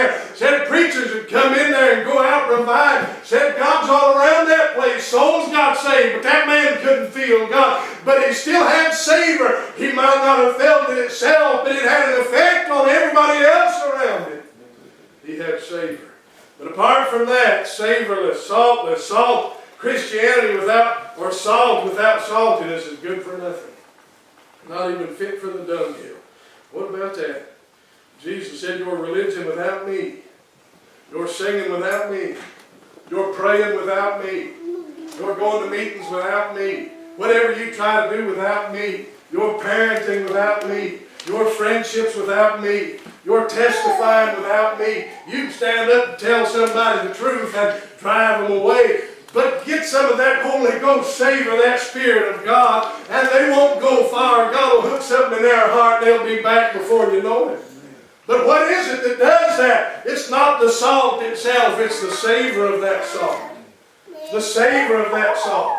there. Said preachers would come in there and go out and revive. Said God's all around that place. Souls got saved, but that man couldn't feel God. But he still had savor. He might not have felt it itself, but it had an effect on everybody else around him. He had savor. But apart from that, savorless, saltless, Christianity without, or salt without saltiness is good for nothing. Not even fit for the dunghill. What about that? Jesus said, your religion without me, your singing without me, your praying without me, your going to meetings without me, whatever you try to do without me, your parenting without me, your friendships without me, your testifying without me. You can stand up and tell somebody the truth and drive them away. But get some of that Holy Ghost savor, that Spirit of God, and they won't go far. God will hook something in their heart and they'll be back before you know it. But what is it that does that? It's not the salt itself, it's the savor of that salt. The savor of that salt.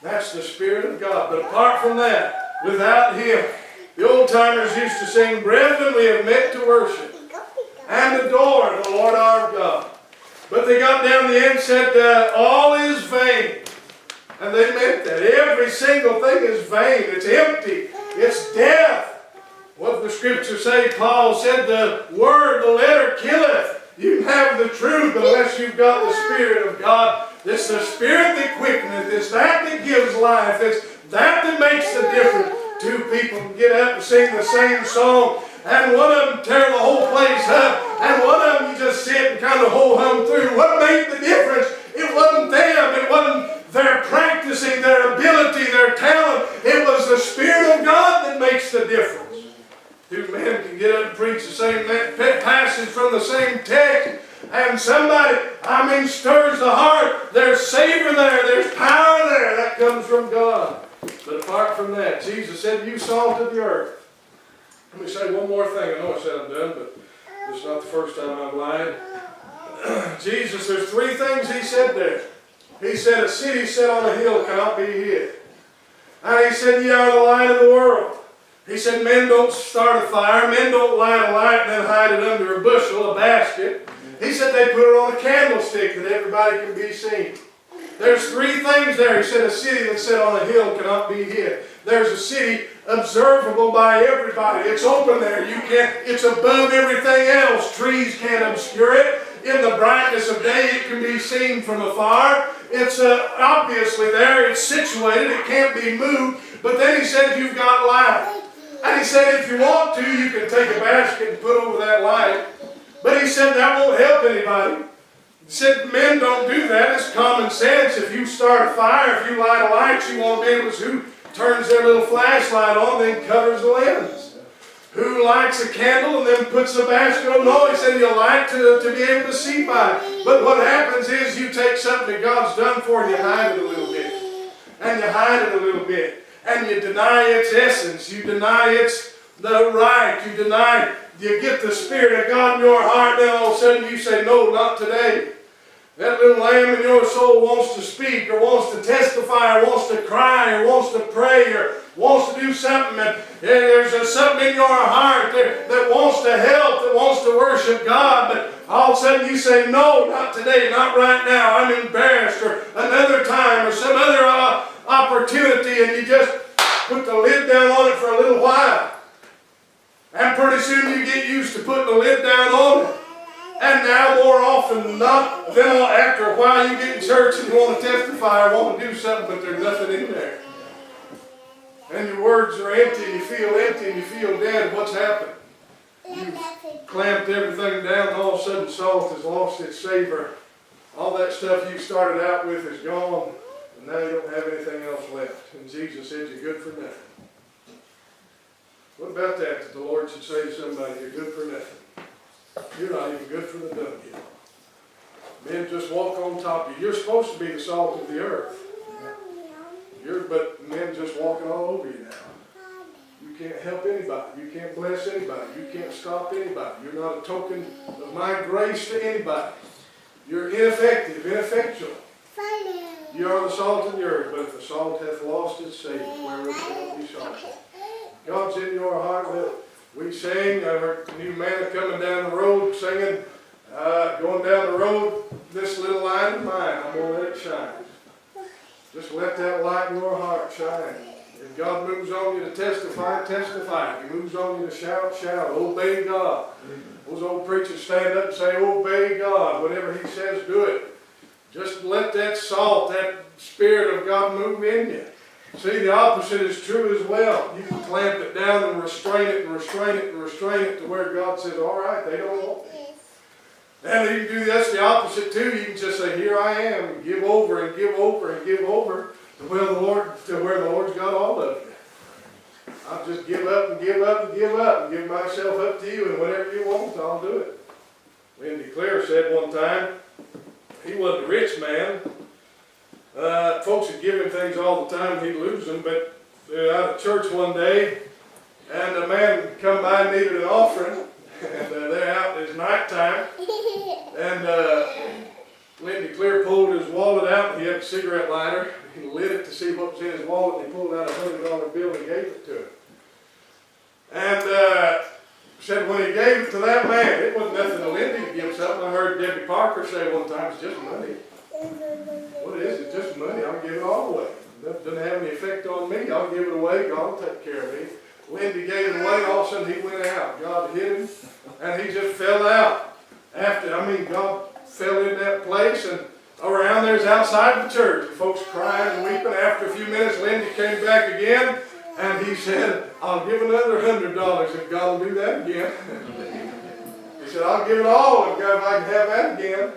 That's the Spirit of God. But apart from that, without Him, the old-timers used to sing, brethren, we have met to worship and adore the Lord our God. But they got down to the end and said, all is vain. And they meant that. Every single thing is vain. It's empty. It's death. What the Scripture say, Paul said, the word, the letter killeth. You can have the truth unless you've got the Spirit of God. It's the Spirit that quickeneth. It's that gives life. It's that makes the difference. Two people can get up and sing the same song, and one of them tear the whole place up, and one of them you just sit and kind of ho-hum through. What made the difference? It wasn't them. It wasn't their practicing, their ability, their talent. It was the Spirit of God that makes the difference. Two men can get up and preach the same passage from the same text, and somebody, stirs the heart. There's savor there. There's power there. That comes from God. But apart from that, Jesus said, you salt of the earth. Let me say one more thing. I know I said I'm done, but it's not the first time I've lied. Jesus, there's three things He said there. He said, a city set on a hill cannot be hid. And He said, ye are the light of the world. He said, men don't start a fire. Men don't light a light and then hide it under a bushel, a basket. He said they put it on a candlestick that everybody can be seen. There's three things there. He said a city that's set on a hill cannot be hid. There's a city observable by everybody. It's open there. It's above everything else. Trees can't obscure it. In the brightness of day, it can be seen from afar. It's obviously there. It's situated. It can't be moved. But then He said you've got light. And He said if you want to, you can take a basket and put over that light. But He said that won't help anybody. He said men don't do that. It's common sense. If you start a fire, if you light a light, you want to be able to who turns their little flashlight on, then covers the lens. Who lights a candle and then puts the basket on? No, He said you light to be able to see by it. But what happens is you take something that God's done for you, you hide it a little bit. And you hide it a little bit. And you deny its essence. You deny its the right. You get the Spirit of God in your heart, and then all of a sudden you say, no, not today. That little lamb in your soul wants to speak, or wants to testify, or wants to cry, or wants to pray, or wants to do something. And there's something in your heart that wants to help, that wants to worship God. But all of a sudden you say, no, not today, not right now. I'm embarrassed, or another time, or some other opportunity, and you just put the lid down on it for a little while. And pretty soon you get used to putting the lid down on it. And now more often than not, then after a while you get in church and you want to testify or want to do something, but there's nothing in there. And your words are empty, and you feel dead. What's happened? You've clamped everything down, and all of a sudden salt has lost its savor. All that stuff you started out with is gone, and now you don't have anything else left. And Jesus said you're good for nothing. What about that the Lord should say to somebody, you're good for nothing? You're not even good for the dunghill. Men just walk on top of you. You're supposed to be the salt of the earth. But men just walking all over you now. You can't help anybody. You can't bless anybody. You can't stop anybody. You're not a token of my grace to anybody. You're ineffective, ineffectual. You are the salt of the earth, but if the salt hath lost its savor, wherever shall it be salted? God's in your heart. We sang, our new man coming down the road singing, Going down the road, this little light of mine, I'm going to let it shine. Just let that light in your heart shine. If God moves on you to testify, testify. If He moves on you to shout, shout. Obey God. Those old preachers stand up and say, obey God. Whatever He says, do it. Just let that salt, that Spirit of God move in you. See, the opposite is true as well. You can clamp it down and restrain it and restrain it and restrain it to where God says, all right, they don't want me. And you can do that's the opposite too. You can just say, here I am, and give over and give over and give over to where the Lord's got all of you. I'll just give up and give up and give up and give myself up to you, and whatever you want, I'll do it. William LeFevre said one time, he wasn't a rich man. Folks would give him things all the time, he'd lose them, but out of church one day, and a man come by and needed an offering, and they're out, it's nighttime, and William LeFevre pulled his wallet out, and he had a cigarette lighter. He lit it to see what was in his wallet, and he pulled out a $100 bill and gave it to him. And said when he gave it to that man, it wasn't nothing to Lindy to give something. I heard Debbie Parker say one time, it's just money. What is it? Just money. I'll give it all away. It doesn't have any effect on me. I'll give it away. God will take care of me. Lindy gave it away. All of a sudden he went out. God hit him, and he just fell out. God fell in that place, and around there's outside the church. The folks crying and weeping. After a few minutes, Lindy came back again, and he said, I'll give another $100 if God will do that again. He said, I'll give it all if I can have that again.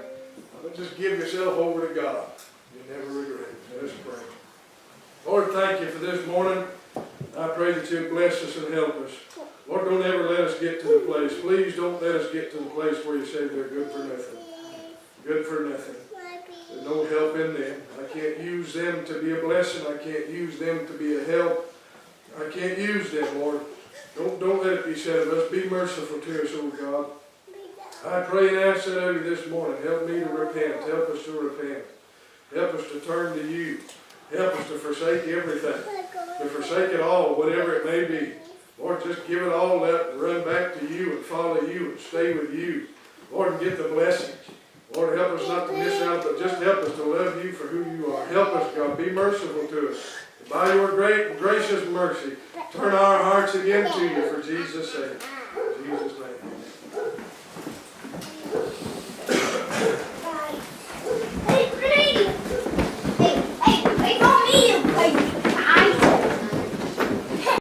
But just give yourself over to God. You never regret it. Let us pray. Lord, thank you for this morning. I pray that you bless us and help us. Lord, don't ever let us get to the place. Please don't let us get to the place where you say they're good for nothing. Good for nothing. There's no help in them. I can't use them to be a blessing. I can't use them to be a help. I can't use them, Lord. Don't let it be said of us. Be merciful to us, O God. I pray and ask that of you this morning. Help me to repent. Help us to repent. Help us to turn to you. Help us to forsake everything. To forsake it all, whatever it may be. Lord, just give it all up and run back to you and follow you and stay with you. Lord, and get the blessings. Lord, help us not to miss out, but just help us to love you for who you are. Help us, God. Be merciful to us. By your great and gracious mercy, turn our hearts again to you for Jesus' sake. In Jesus' name.